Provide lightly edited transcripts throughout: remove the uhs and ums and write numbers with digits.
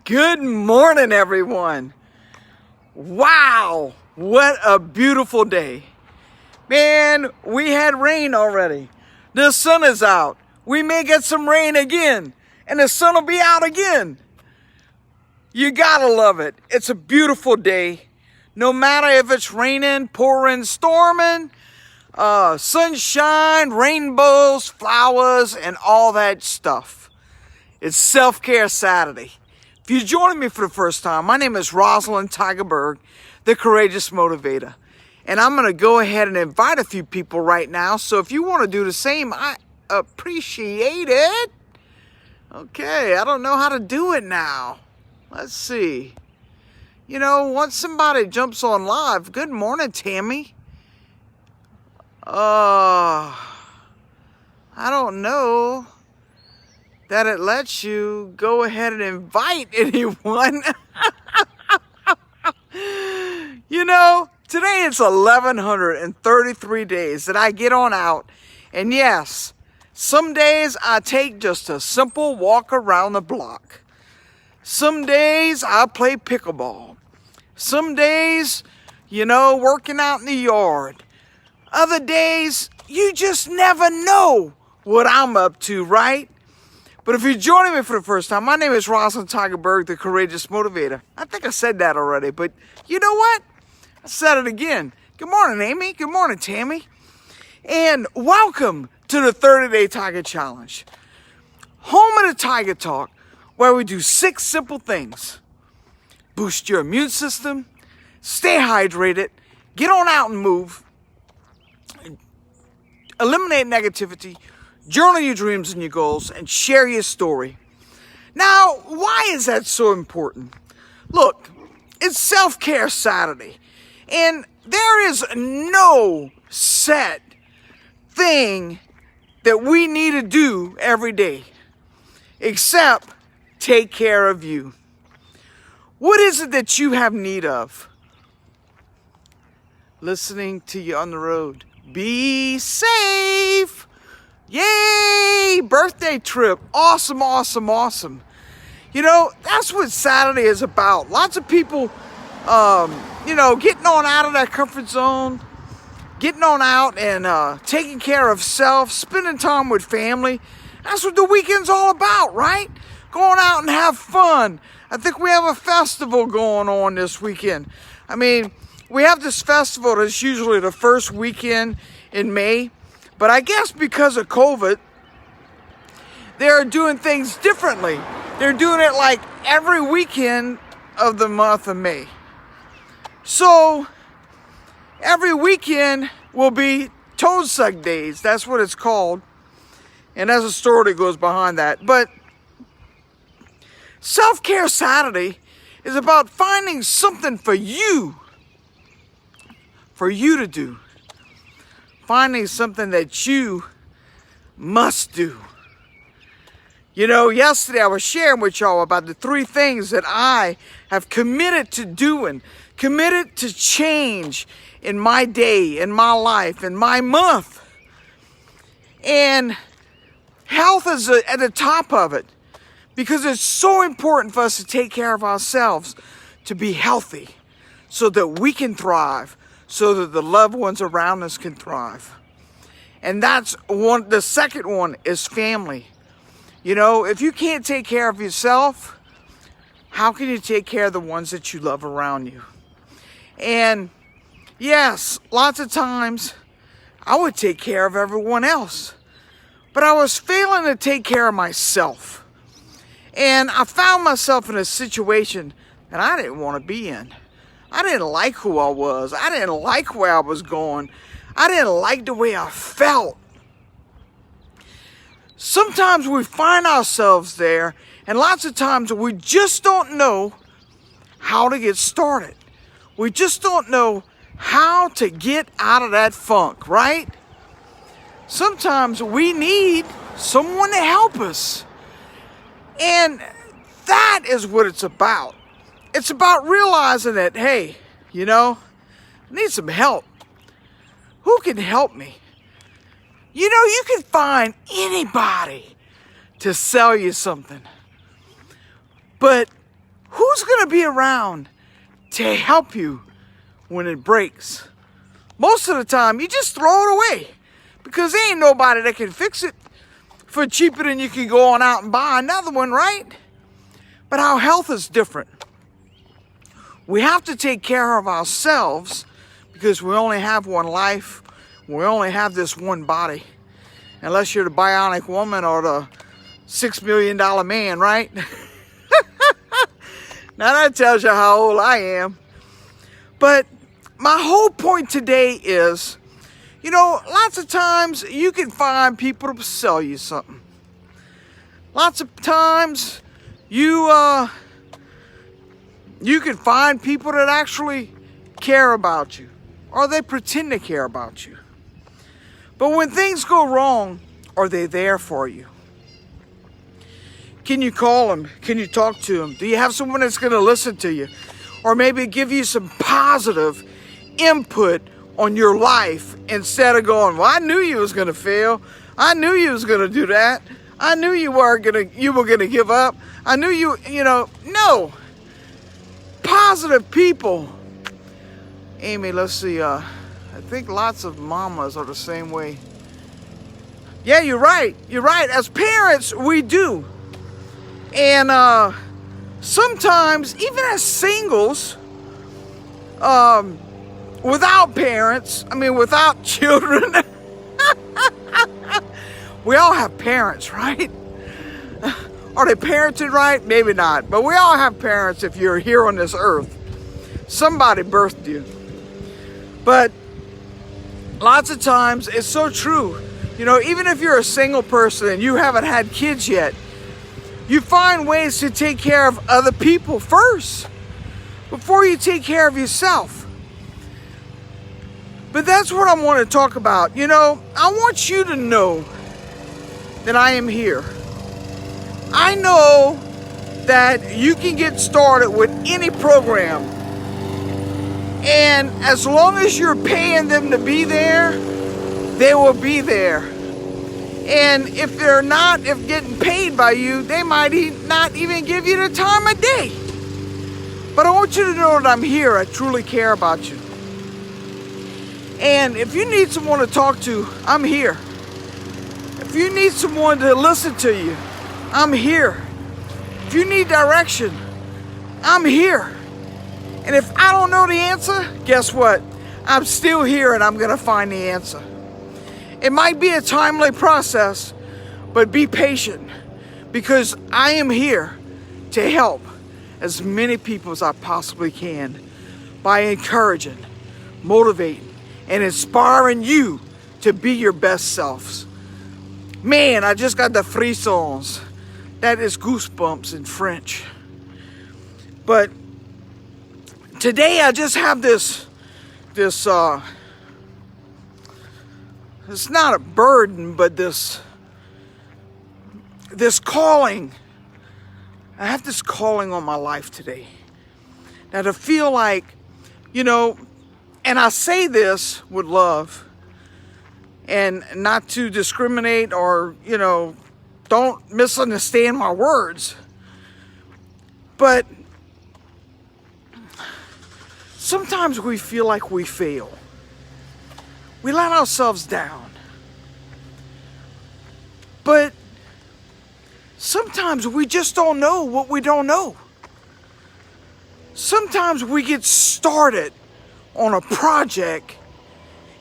Good morning, everyone. Wow, what a beautiful day. Man, we had rain already. The sun is out. We may get some rain again, and the sun will be out again. You gotta love it. It's a beautiful day. No matter if it's raining, pouring, storming, sunshine, rainbows, flowers, and all that stuff. It's Self-Care Saturday. If you're joining me for the first time, my name is Rosalind Tigerberg, the Courageous Motivator. And I'm going to go ahead and invite a few people right now. So if you want to do the same, I appreciate it. Okay, I don't know how to do it now. Let's see. You know, once somebody jumps on live, good morning, Tammy. I don't know that it lets you go ahead and invite anyone. You know, today it's 1,133 days that I get on out. And yes, some days I take just a simple walk around the block. Some days I play pickleball. Some days, you know, working out in the yard. Other days, you just never know what I'm up to, right? But if you're joining me for the first time, my name is Rosalind Tigerberg, the Courageous Motivator. I think I said that already, but you know what? I said it again. Good morning, Amy. Good morning, Tammy. And welcome to the 30-Day Tiger Challenge. Home of the Tiger Talk, where we do 6 simple things. Boost your immune system, stay hydrated, get on out and move, eliminate negativity, journal your dreams and your goals, and share your story. Now, why is that so important? Look, it's Self-Care Saturday, and there is no set thing that we need to do every day, except take care of you. What is it that you have need of? Listening to you on the road. Be safe. Yay! Birthday trip. Awesome, awesome, awesome. You know, that's what Saturday is about. Lots of people, you know, getting on out of that comfort zone, getting on out and taking care of self, spending time with family. That's what the weekend's all about, right? Going out and have fun. I think we have a festival going on this weekend. I mean, we have this festival that's usually the first weekend in May. But I guess because of COVID, they're doing things differently. They're doing it like every weekend of the month of May. So every weekend will be Toad Suck Days. That's what it's called. And there's a story that goes behind that. But Self-Care Saturday is about finding something for you to do. Finding something that you must do. You know, yesterday I was sharing with y'all about the 3 things that I have committed to doing, committed to change in my day, in my life, in my month. And health is at the top of it, because it's so important for us to take care of ourselves, to be healthy, so that we can thrive, so that the loved ones around us can thrive. And that's one. The second one is family. You know, if you can't take care of yourself, how can you take care of the ones that you love around you? And yes, lots of times I would take care of everyone else, but I was failing to take care of myself. And I found myself in a situation that I didn't want to be in. I didn't like who I was. I didn't like where I was going. I didn't like the way I felt. Sometimes we find ourselves there, and lots of times we just don't know how to get started. We just don't know how to get out of that funk, right? Sometimes we need someone to help us. And that is what it's about. It's about realizing that, hey, you know, I need some help. Who can help me? You know, you can find anybody to sell you something. But who's going to be around to help you when it breaks? Most of the time, you just throw it away because there ain't nobody that can fix it for cheaper than you can go on out and buy another one, right? But our health is different. We have to take care of ourselves because we only have one life. We only have this one body. Unless you're the bionic woman or the $6 million man, right? Now that tells you how old I am. But my whole point today is, you know, lots of times you can find people to sell you something. Lots of times you can find people that actually care about you, or they pretend to care about you. But when things go wrong, are they there for you? Can you call them? Can you talk to them? Do you have someone that's going to listen to you? Or maybe give you some positive input on your life instead of going, well, I knew you was going to fail. I knew you was going to do that. I knew you were going to give up. I knew you know, no. Positive people. Amy, let's see. I think lots of mamas are the same way. Yeah, you're right. You're right. As parents, we do. And sometimes, even as singles, without parents, without children, we all have parents, right? Are they parented right? Maybe not. But we all have parents if you're here on this earth. Somebody birthed you. But lots of times, it's so true. You know, even if you're a single person and you haven't had kids yet, you find ways to take care of other people first before you take care of yourself. But that's what I want to talk about. You know, I want you to know that I am here. I know that you can get started with any program. And as long as you're paying them to be there, they will be there. And if they're not, if getting paid by you, they might not even give you the time of day. But I want you to know that I'm here. I truly care about you. And if you need someone to talk to, I'm here. If you need someone to listen to you, I'm here. If you need direction, I'm here. And if I don't know the answer, guess what? I'm still here and I'm going to find the answer. It might be a timely process, but be patient because I am here to help as many people as I possibly can by encouraging, motivating, and inspiring you to be your best selves. Man, I just got the frissons. That is goosebumps in French. But today I just have this it's not a burden, but this calling. I have this calling on my life today. Now to feel like, you know, and I say this with love and not to discriminate or, you know, don't misunderstand my words. But sometimes we feel like we fail. We let ourselves down. But sometimes we just don't know what we don't know. Sometimes we get started on a project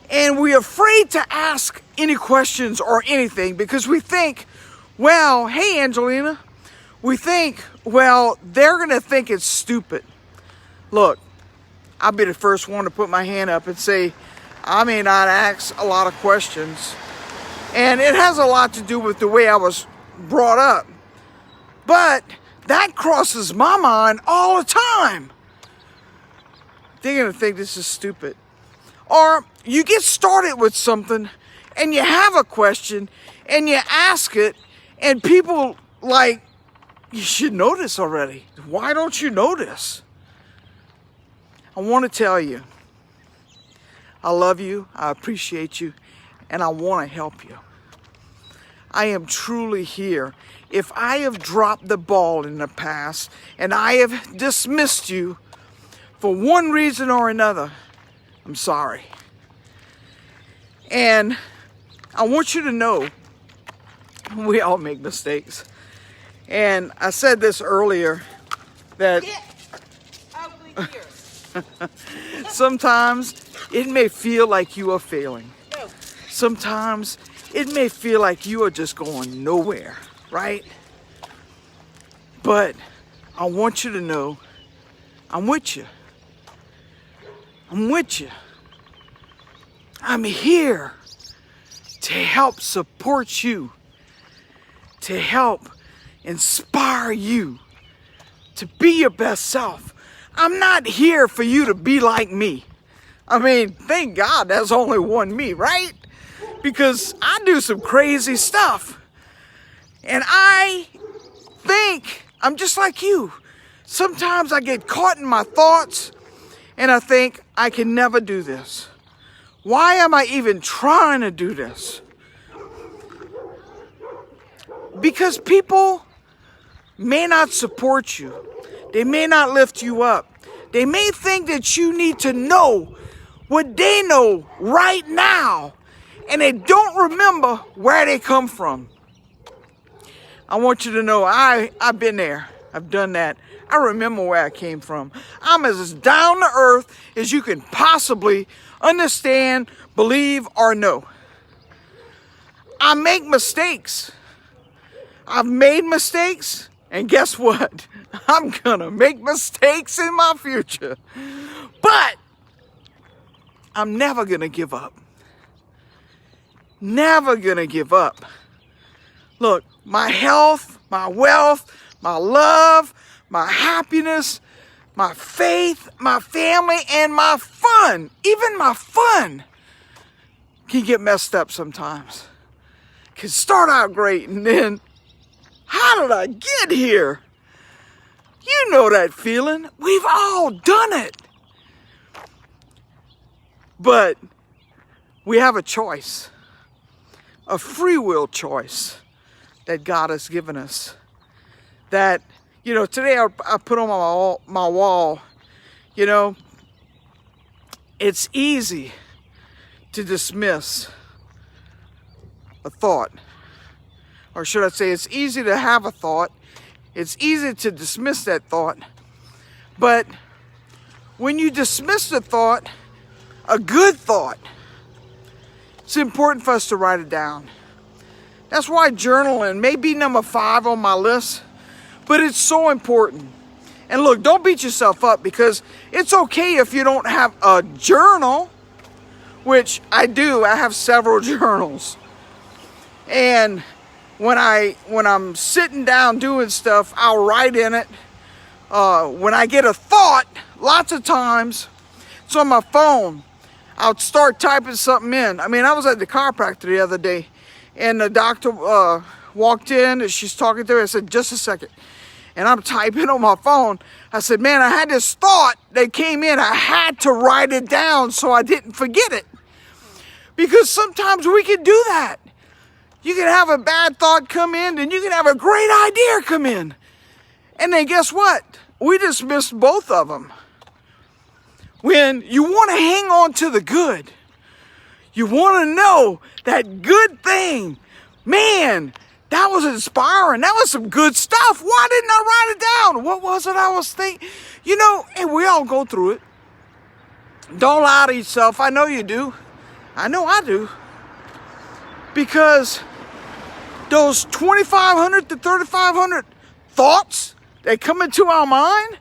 and we're afraid to ask any questions or anything because we think, well, hey, Angelina, we think, well, they're going to think it's stupid. Look, I'll be the first one to put my hand up and say, I may not ask a lot of questions. And it has a lot to do with the way I was brought up. But that crosses my mind all the time. They're going to think this is stupid. Or you get started with something and you have a question and you ask it and people like, you should know this already. Why don't you know this? I want to tell you, I love you, I appreciate you, and I want to help you. I am truly here. If I have dropped the ball in the past and I have dismissed you for one reason or another, I'm sorry. And I want you to know we all make mistakes. And I said this earlier that sometimes it may feel like you are failing. Sometimes it may feel like you are just going nowhere, right? But I want you to know I'm with you. I'm with you. I'm here to help support you, to help inspire you to be your best self. I'm not here for you to be like me. I mean, thank God there's only one me, right? Because I do some crazy stuff. And I think I'm just like you. Sometimes I get caught in my thoughts and I think I can never do this. Why am I even trying to do this? Because people may not support you. They may not lift you up. They may think that you need to know what they know right now, and they don't remember where they come from. I want you to know I've been there. I've done that. I remember where I came from. I'm as down to earth as you can possibly understand, believe, or know. I make mistakes. I've made mistakes, and guess what? I'm gonna make mistakes in my future. But I'm never gonna give up. Never gonna give up. Look, my health, my wealth, my love, my happiness, my faith, my family, and my fun, even my fun, can get messed up sometimes. Can start out great and then, how did I get here? You know that feeling. We've all done it. But we have a choice, a free will choice that God has given us. That, you know, today I put on my wall, you know, it's easy to dismiss a thought. Or should I say, it's easy to have a thought. It's easy to dismiss that thought. But when you dismiss the thought, a good thought, it's important for us to write it down. That's why journaling may be number 5 on my list, but it's so important. And look, don't beat yourself up, because it's okay if you don't have a journal, which I do. I have several journals. And when I'm sitting down doing stuff, I'll write in it. When I get a thought, lots of times, it's on my phone. I'll start typing something in. I mean, I was at the chiropractor the other day, and the doctor walked in, and she's talking to her. I said, just a second. And I'm typing on my phone. I said, man, I had this thought that came in. I had to write it down so I didn't forget it. Because sometimes we can do that. You can have a bad thought come in, and you can have a great idea come in. And then guess what? We dismissed both of them. When you want to hang on to the good, you want to know that good thing, man, that was inspiring. That was some good stuff. Why didn't I write it down? What was it I was thinking? You know, and we all go through it. Don't lie to yourself. I know you do. I know I do. Because those 2,500 to 3,500 thoughts that come into our mind,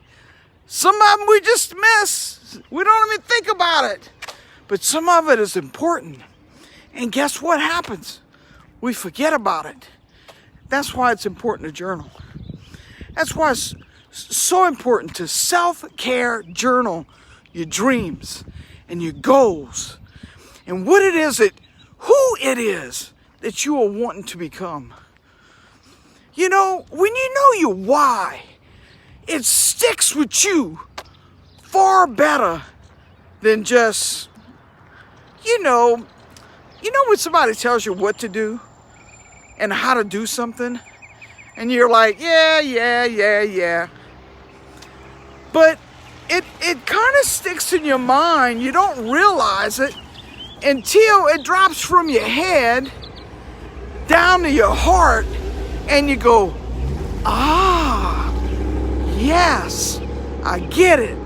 some of them we just miss. We don't even think about it. But some of it is important. And guess what happens? We forget about it. That's why it's important to journal. That's why it's so important to self-care journal your dreams and your goals and what it is who it is that you are wanting to become. You know, when you know your why, it sticks with you far better than just, you know when somebody tells you what to do, and how to do something, and you're like, yeah. But it kind of sticks in your mind. You don't realize it until it drops from your head down to your heart, and you go, ah, yes, I get it.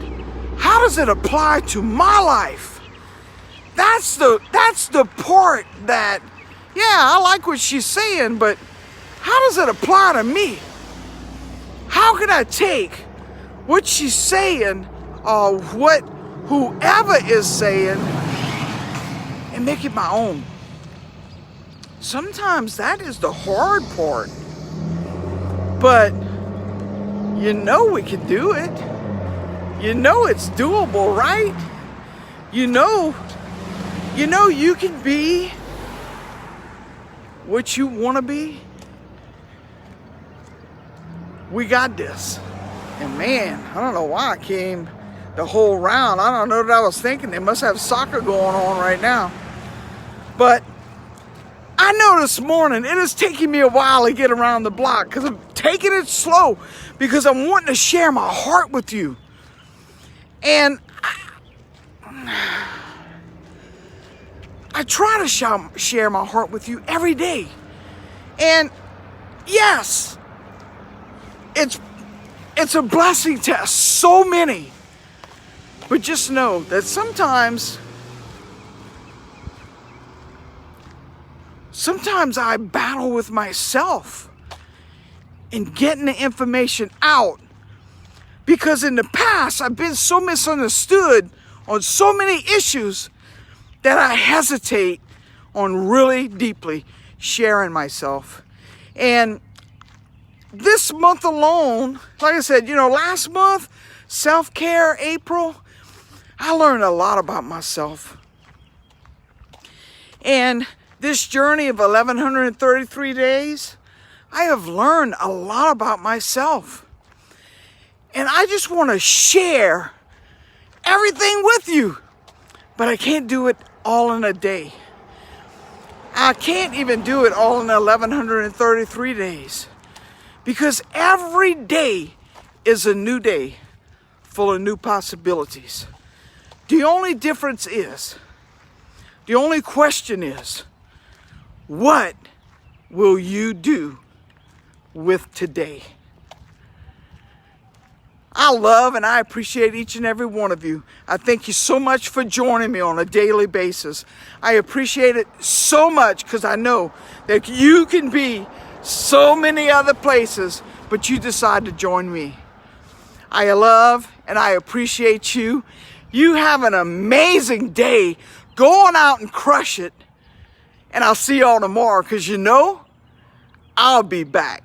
How does it apply to my life? That's the part that, yeah, I like what she's saying, but how does it apply to me? How can I take what she's saying, or what whoever is saying, and make it my own? Sometimes that is the hard part. But you know we can do it. You know it's doable, right? You know you can be what you want to be. We got this. And man, I don't know why I came the whole round. I don't know what I was thinking. They must have soccer going on right now. But I know this morning it is taking me a while to get around the block because I'm taking it slow because I'm wanting to share my heart with you. And I try to share my heart with you every day. And yes, it's a blessing to so many. But just know that sometimes I battle with myself in getting the information out, because in the past I've been so misunderstood on so many issues that I hesitate on really deeply sharing myself. And this month alone, like I said, last month, self-care, April, I learned a lot about myself. And this journey of 1,133 days, I have learned a lot about myself. And I just want to share everything with you. But I can't do it all in a day. I can't even do it all in 1,133 days. Because every day is a new day full of new possibilities. The only difference is, the only question is, what will you do with today? I love and I appreciate each and every one of you. I thank you so much for joining me on a daily basis. I appreciate it so much because I know that you can be so many other places, but you decide to join me. I love and I appreciate you. You have an amazing day. Go on out and crush it. And I'll see y'all tomorrow because I'll be back.